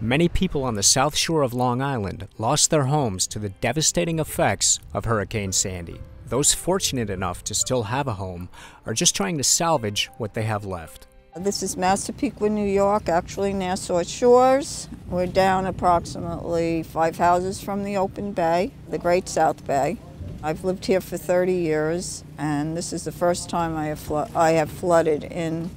Many people on the south shore of Long Island lost their homes to the devastating effects of Hurricane Sandy. Those fortunate enough to still have a home are just trying to salvage what they have left. This is Massapequa, New York, actually Nassau Shores. We're down approximately 5 houses from the open bay, the Great South Bay. I've lived here for 30 years, and this is the first time I have flooded in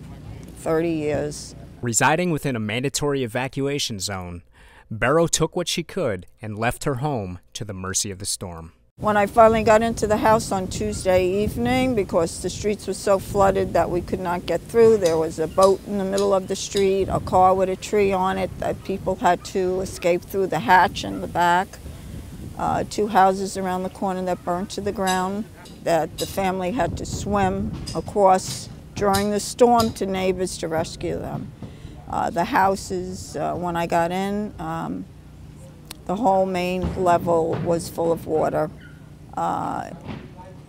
30 years. Residing within a mandatory evacuation zone, Barrow took what she could and left her home to the mercy of the storm. When I finally got into the house on Tuesday evening, because the streets were so flooded that we could not get through, there was a boat in the middle of the street, a car with a tree on it that people had to escape through the hatch in the back, 2 houses around the corner that burnt to the ground, that the family had to swim across during the storm to neighbors to rescue them. The houses, when I got in, the whole main level was full of water. I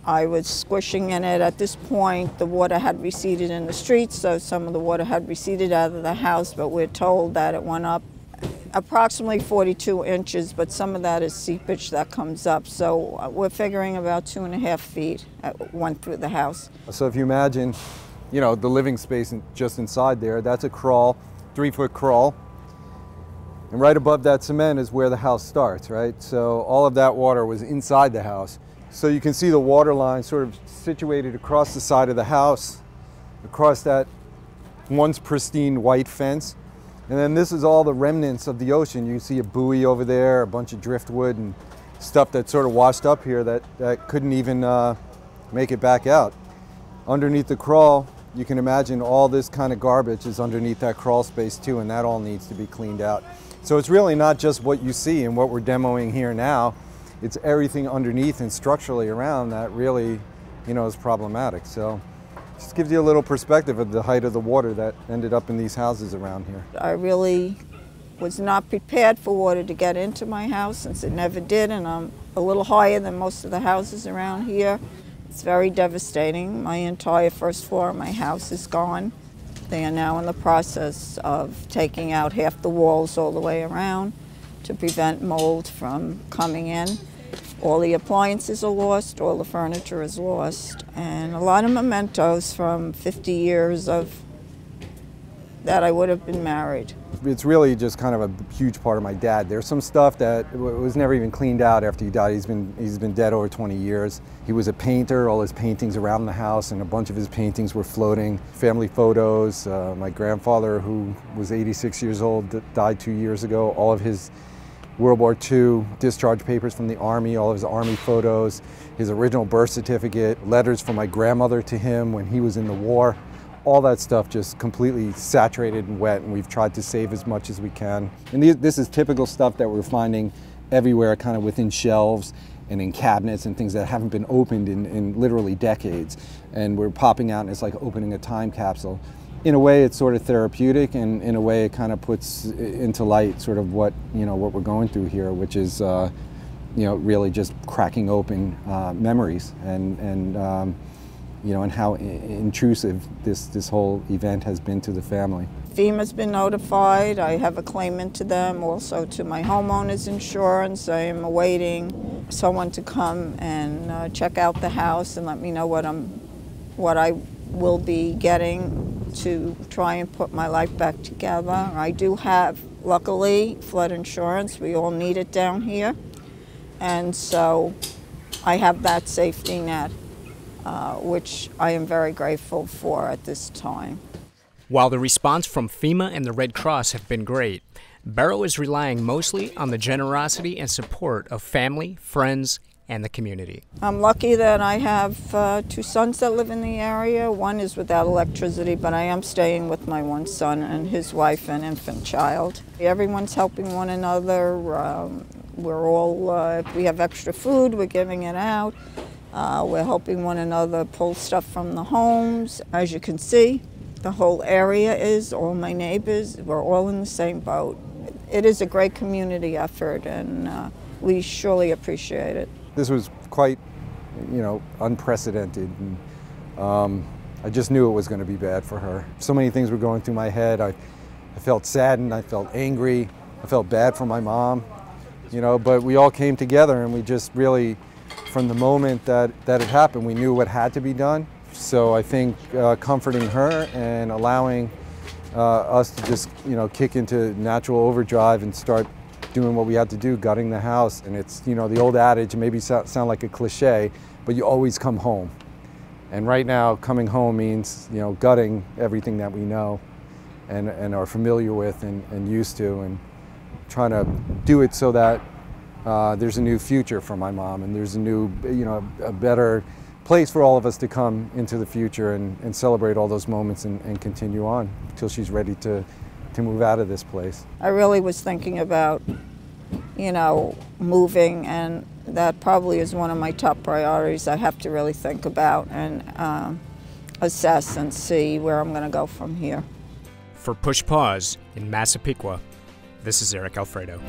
was squishing in it. At this point, the water had receded in the streets, so some of the water had receded out of the house, but we're told that it went up approximately 42 inches, but some of that is seepage that comes up. So we're figuring about 2.5 feet went through the house. So if you imagine, you know, the living space just inside there, that's a crawl, 3-foot crawl. And right above that cement is where the house starts, right? So all of that water was inside the house. So you can see the water line sort of situated across the side of the house, across that once pristine white fence. And then this is all the remnants of the ocean. You see a buoy over there, a bunch of driftwood and stuff that sort of washed up here that couldn't even make it back out. Underneath the crawl, you can imagine all this kind of garbage is underneath that crawl space too, and that all needs to be cleaned out. So it's really not just what you see and what we're demoing here now, it's everything underneath and structurally around that really, you know, is problematic. So it just gives you a little perspective of the height of the water that ended up in these houses around here. I really was not prepared for water to get into my house, since it never did, and I'm a little higher than most of the houses around here. It's very devastating. My entire first floor of my house is gone. They are now in the process of taking out half the walls all the way around to prevent mold from coming in. All the appliances are lost, all the furniture is lost, and a lot of mementos from 50 years of that I would have been married. It's really just kind of a huge part of my dad. There's some stuff that was never even cleaned out after he died. He's been dead over 20 years. He was a painter, all his paintings around the house, and a bunch of his paintings were floating. Family photos, my grandfather, who was 86 years old, died 2 years ago. All of his World War II discharge papers from the Army, all of his Army photos, his original birth certificate, letters from my grandmother to him when he was in the war. All that stuff just completely saturated and wet, and we've tried to save as much as we can. And this is typical stuff that we're finding everywhere, kind of within shelves and in cabinets and things that haven't been opened in literally decades. And we're popping out and it's like opening a time capsule. In a way, it's sort of therapeutic, and in a way, it kind of puts into light sort of what we're going through here, which is really just cracking open memories and how intrusive this whole event has been to the family. FEMA's been notified. I have a claimant to them, also to my homeowner's insurance. I am awaiting someone to come and check out the house and let me know what I will be getting to try and put my life back together. I do have, luckily, flood insurance. We all need it down here. And so I have that safety net, which I am very grateful for at this time. While the response from FEMA and the Red Cross have been great, Barrow is relying mostly on the generosity and support of family, friends, and the community. I'm lucky that I have 2 sons that live in the area. One is without electricity, but I am staying with my one son and his wife and infant child. Everyone's helping one another. We're all, if we have extra food, we're giving it out. We're helping one another pull stuff from the homes. As you can see, the whole area is, all my neighbors, we're all in the same boat. It is a great community effort, and we surely appreciate it. This was quite, unprecedented. And, I just knew it was going to be bad for her. So many things were going through my head. I felt saddened, I felt angry, I felt bad for my mom, you know, but we all came together and we just really, from the moment that it happened, we knew what had to be done. So I think comforting her and allowing us to just, you know, kick into natural overdrive and start doing what we had to do, gutting the house. And it's, you know, the old adage, maybe sound like a cliche, but you always come home. And right now, coming home means, you know, gutting everything that we know and are familiar with and used to, and trying to do it so that there's a new future for my mom, and there's a new, you know, a better place for all of us to come into the future and celebrate all those moments and continue on until she's ready to move out of this place. I really was thinking about, you know, moving, and that probably is one of my top priorities. I have to really think about and assess and see where I'm going to go from here. For Push Pause in Massapequa, this is Eric Alfredo.